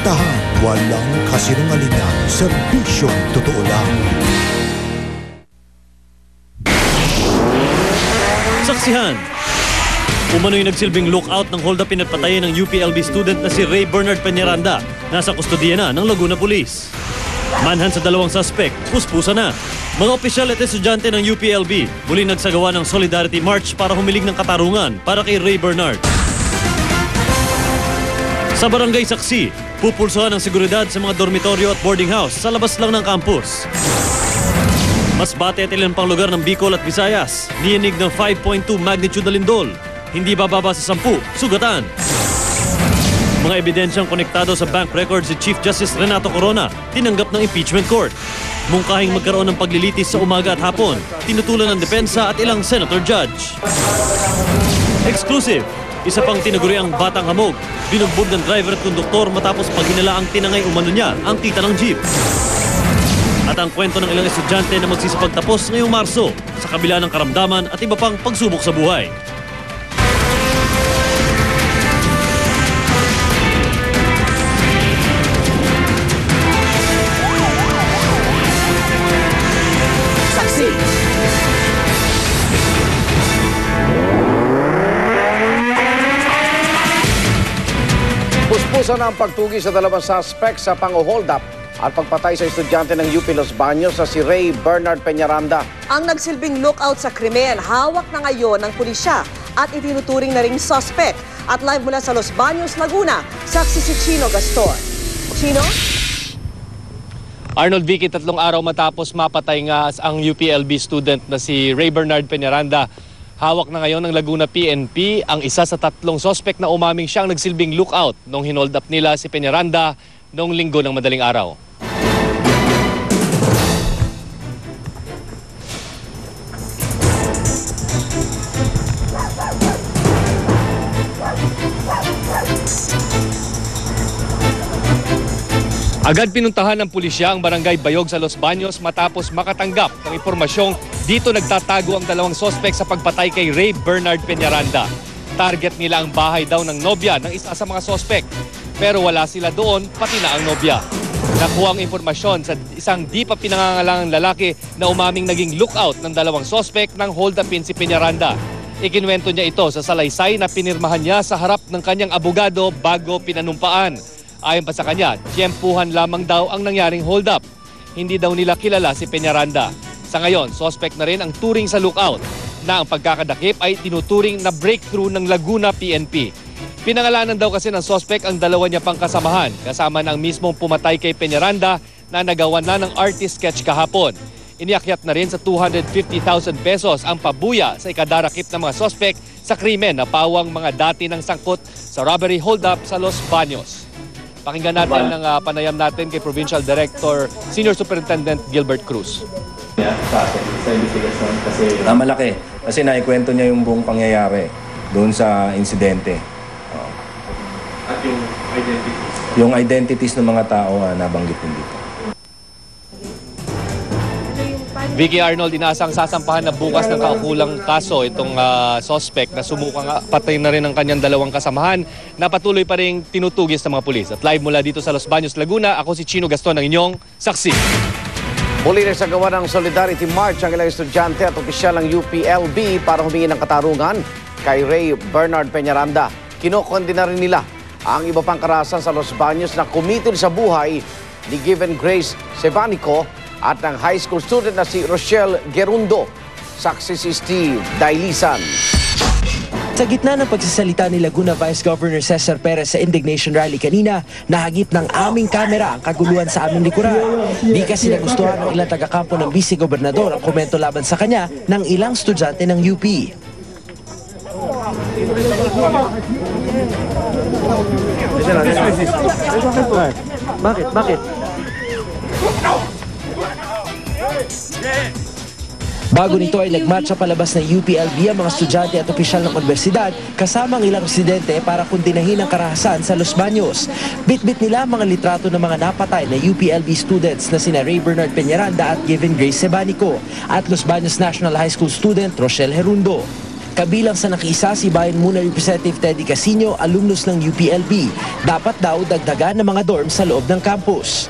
Tahan, walang kasinungalingan, serbisyong totoo lang. Saksihan! Umano'y nagsilbing lookout ng hold-upin at patayin ng UPLB student na si Ray Bernard Peñaranda. Nasa kustodiya na ng Laguna Police. Manhunt sa dalawang suspect, puspusa na. Mga opisyal at estudyante ng UPLB muling nagsagawa ng Solidarity March para humiling ng katarungan para kay Ray Bernard. Sa barangay Saksi, pupulsuhan ang seguridad sa mga dormitoryo at boarding house sa labas lang ng campus. Masbate at ilan pang lugar ng Bicol at Visayas, niyanig ng 5.2 magnitude na lindol. Hindi bababa sa 10, sugatan. Mga ebidensyang konektado sa bank records si Chief Justice Renato Corona, tinanggap ng impeachment court. Mungkahing magkaroon ng paglilitis sa umaga at hapon, tinutulan ng depensa at ilang senator judge. Exclusive, isa pang tinaguri ang batang hamog. Binugbog ng driver at konduktor matapos paghinala ang tinangay umano niya ang kita ng jeep. At ang kwento ng ilang estudyante na magsisipagtapos ngayong Marso sa kabila ng karamdaman at iba pang pagsubok sa buhay. Puspusan ang pagtugi sa dalawang suspect sa pang-hold up at pagpatay sa estudyante ng UP Los Baños na si Ray Bernard Peñaranda. Ang nagsilbing lookout sa krimen, hawak na ngayon ng pulisya at itinuturing na ring suspect. At live mula sa Los Baños, Laguna, saksi si Chino Gaston. Chino? Arnold, Vicky, 3 araw matapos mapatay nga ang UPLB student na si Ray Bernard Peñaranda. Hawak na ngayon ng Laguna PNP ang isa sa 3 suspect na umaming siyang nagsilbing lookout nung hinold up nila si Peñaranda noong linggo ng madaling araw. Agad pinuntahan ng pulisya ang barangay Bayog sa Los Baños matapos makatanggap ng impormasyong dito nagtatago ang 2 suspect sa pagpatay kay Ray Bernard Peñaranda. Target nila ang bahay daw ng nobya ng isa sa mga suspect. Pero wala sila doon, pati na ang nobya. Nakuha ang impormasyon sa isang di pa pinangangalangang lalaki na umaming naging lookout ng 2 suspect ng hold-upin si Peñaranda. Ikinwento niya ito sa salaysay na pinirmahan niya sa harap ng kanyang abogado bago pinanumpaan. Ayon pa sa kanya, tiyempuhan lamang daw ang nangyaring hold-up. Hindi daw nila kilala si Peñaranda. Sa ngayon, suspect na rin ang turing sa lookout na ang pagkakadakip ay tinuturing na breakthrough ng Laguna PNP. Pinangalanan daw kasi ng suspect ang 2 niya pang kasamahan kasama ng mismong pumatay kay Peñaranda na nagawa na ng artist sketch kahapon. Iniakyat na rin sa 250,000 pesos ang pabuya sa ikadarakip ng mga suspect sa krimen na pawang mga dati ng sangkot sa robbery hold-up sa Los Baños. Pakinggan natin ang panayam natin kay Provincial Director, Senior Superintendent Gilbert Cruz. Sa investigasyon kasi malaki kasi naikwento niya yung buong pangyayari doon sa insidente. At yung identities? Yung identities ng mga tao nabanggit din dito. Vicky, Arnold, inaasang sasampahan na bukas ng kaukulang kaso itong suspect na sumukang patay na rin ang kanyang 2 kasamahan na patuloy pa rin tinutugis ng mga pulis. At live mula dito sa Los Baños, Laguna, ako si Chino Gaston, ang inyong saksi. Muli nagsagawa ng Solidarity March ang ilang estudyante at opisyal ng UPLB para humingi ng katarungan kay Ray Bernard Peñaranda. Kinokondena rin nila ang iba pang karahasan sa Los Baños na kumitil sa buhay ni Given Grace Sebanico at ng high school student na si Rochelle Gerundo. Saksi si Steve Dailisan. Sa gitna ng pagsasalita ni Laguna Vice Governor Cesar Perez sa indignation rally kanina, nahagip ng aming kamera ang kaguluhan sa aming likuran. Di kasi nagustuhan ng ilang taga-kampo ng vice-gobernador ang komento laban sa kanya ng ilang estudyante ng UP. Bakit? Bago nito ay nagmarcha palabas ng UPLB ang mga estudyante at opisyal ng universidad kasama ang ilang residente para kundinahin ang karahasan sa Los Baños. Bitbit nila ang mga litrato ng mga napatay na UPLB students na sina Ray Bernard Peñaranda at Given Grace Sebanico at Los Baños National High School student Rochelle Gerundo. Kabilang sa nakiisa si Bayan Muna Representative Teddy Casino, alumnus ng UPLB. Dapat daw dagdagan ng mga dorm sa loob ng campus.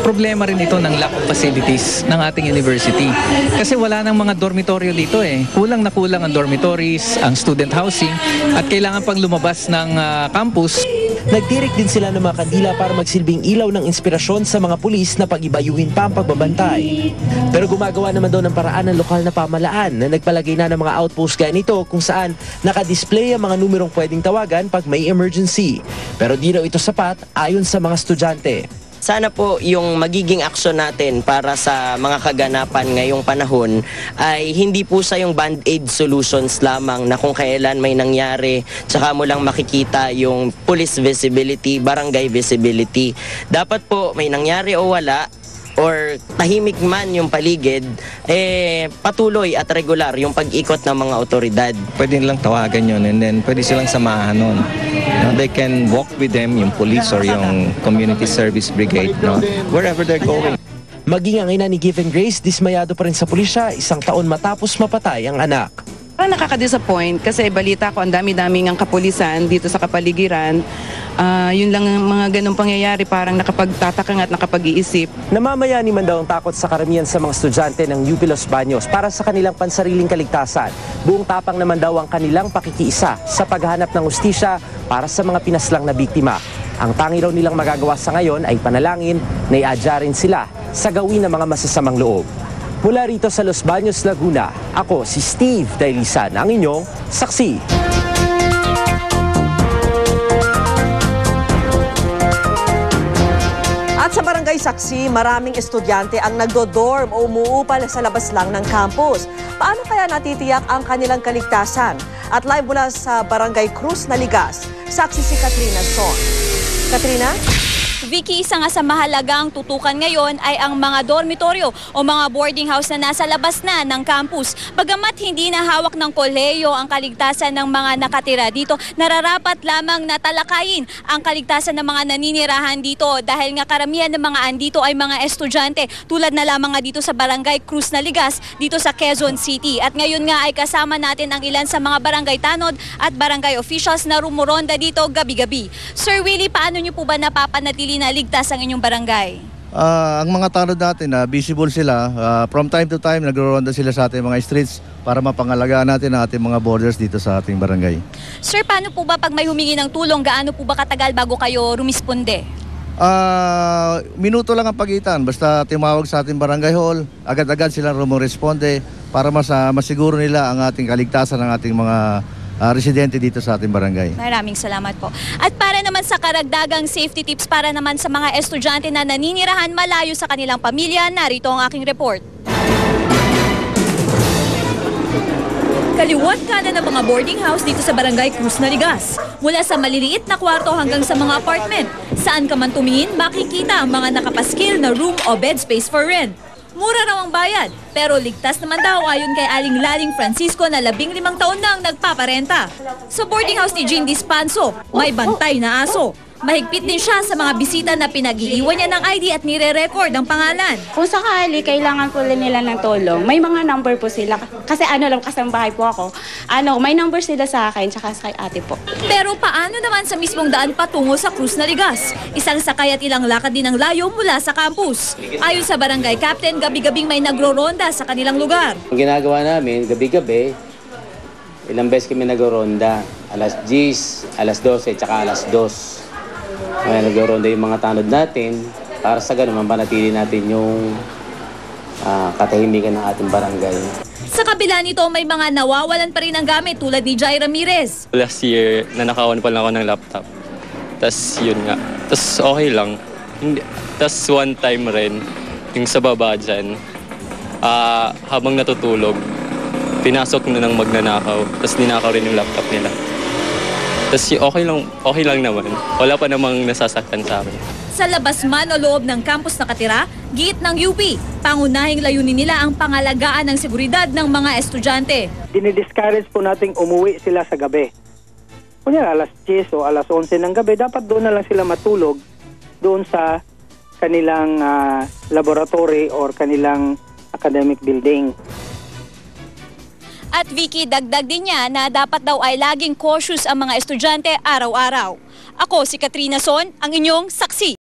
Problema rin ito ng lack of facilities ng ating university. Kasi wala nang mga dormitoryo dito eh. Kulang na kulang ang dormitories, ang student housing, at kailangan pang lumabas ng campus. Nagtirik din sila ng mga kandila para magsilbing ilaw ng inspirasyon sa mga pulis na pag-ibayuhin pa ang pagbabantay. Pero gumagawa naman daw ng paraan ng lokal na pamahalaan na nagpalagay na ng mga outpost gaya nito kung saan nakadisplay ang mga numerong pwedeng tawagan pag may emergency. Pero di raw ito sapat ayon sa mga estudyante. Sana po yung magiging aksyon natin para sa mga kaganapan ngayong panahon ay hindi po sa yung band-aid solutions lamang na kung kailan may nangyari tsaka mo lang makikita yung police visibility, barangay visibility. Dapat po may nangyari o wala or tahimik man yung paligid, patuloy at regular yung pag-ikot ng mga otoridad. Pwede nilang tawagan yun and then pwede silang samahan nun. They can walk with them, yung police or yung community service brigade, wherever they're going. Maging ang ina ni Given Grace, dismayado pa rin sa pulisya 1 taon matapos mapatay ang anak. Parang nakaka-disappoint kasi balita ko ang dami-daming ang kapulisan dito sa kapaligiran. Yun lang ang mga ganong pangyayari, parang nakapagtatakang at nakapag-iisip. Namamayani man daw ang takot sa karamihan sa mga estudyante ng UP Los Baños para sa kanilang pansariling kaligtasan. Buong tapang naman daw ang kanilang pakikiisa sa paghahanap ng hustisya para sa mga pinaslang na biktima. Ang tangi raw nilang magagawa sa ngayon ay panalangin na iadya rin sila sa gawin ng mga masasamang loob. Mula rito sa Los Baños, Laguna, ako si Steve Dailisan, ang inyong saksi. At sa Barangay Saksi, maraming estudyante ang nagdo-dorm o umuupal sa labas lang ng campus. Paano kaya natitiyak ang kanilang kaligtasan? At live mula sa Barangay Cruz Naligas, saksi si Katrina Son. Katrina? Vicky, isa nga sa mahalagang tutukan ngayon ay ang mga dormitoryo o mga boarding house na nasa labas na ng campus. Bagamat hindi na hawak ng kolehiyo ang kaligtasan ng mga nakatira dito, nararapat lamang na talakayin ang kaligtasan ng mga naninirahan dito dahil nga karamihan ng mga andito ay mga estudyante tulad na lamang nga dito sa Barangay Cruz Naligas dito sa Quezon City. At ngayon nga ay kasama natin ang ilan sa mga barangay tanod at barangay officials na rumuronda dito gabi-gabi. Sir Willie, paano niyo po ba napapanatili na ligtas ang inyong barangay? Ang mga tanod natin, visible sila. From time to time, nagro-ronda sila sa ating mga streets para mapangalagaan natin ang ating mga borders dito sa ating barangay. Sir, paano po ba pag may humingi ng tulong, gaano po ba katagal bago kayo rumisponde? Minuto lang ang pagitan. Basta tumawag sa ating barangay hall, agad-agad sila rumoresponde para masiguro nila ang ating kaligtasan ng ating mga residente dito sa ating barangay. Maraming salamat po. At para naman sa karagdagang safety tips para naman sa mga estudyante na naninirahan malayo sa kanilang pamilya, narito ang aking report. Kaliwat kanan ng mga boarding house dito sa Barangay Cruz Naligas. Mula sa maliliit na kwarto hanggang sa mga apartment. Saan ka man tumingin, makikita ang mga nakapaskil na room o bed space for rent. Mura raw ang bayad, pero ligtas naman daw ayon kay Aling Laling Francisco na 15 taon nang nagpaparenta. Sa boarding house ni Jean Dispanso, may bantay na aso. Mahigpit din siya sa mga bisita na pinag-iiwan niya ng ID at nire-record ang pangalan. Kung sakali kailangan po nila ng tulong, may mga number po sila. Kasi kasambahay po ako. May number sila sa akin, tsaka sa ate po. Pero paano naman sa mismong daan patungo sa Cruz Naligas? Isang sakay at ilang lakad din ang layo mula sa campus. Ayon sa barangay captain, gabi-gabing may nagro-ronda sa kanilang lugar. Ang ginagawa namin, gabi-gabi, ilang beses kami nagro-ronda. Alas 10, alas 12, tsaka alas 2. Kaya nag-ronda yung mga tanod natin para sa ganun mapanatili natin yung katahimikan ng ating barangay. Sa kabila nito, may mga nawawalan pa rin ng gamit tulad ni Jai Ramirez. Last year, nanakawan pa lang ako ng laptop. Tapos yun nga. Tapos okay lang. Tapos one time rin, yung sa baba dyan, habang natutulog, pinasok na ng magnanakaw. Tapos ninakaw rin yung laptop nila. Tapos okay lang naman. Wala pa namang nasasaktan sa akin. Sa labas man o loob ng campus nakatira, giit ng UP, pangunahing layunin nila ang pangalagaan ng seguridad ng mga estudyante. Dinidiscourage po nating umuwi sila sa gabi. Kunya alas 10 o alas 11 ng gabi, dapat doon na lang sila matulog doon sa kanilang laboratory or kanilang academic building. At Vicky, dagdag din niya na dapat daw ay laging cautious ang mga estudyante araw-araw. Ako si Katrina Son, ang inyong saksi.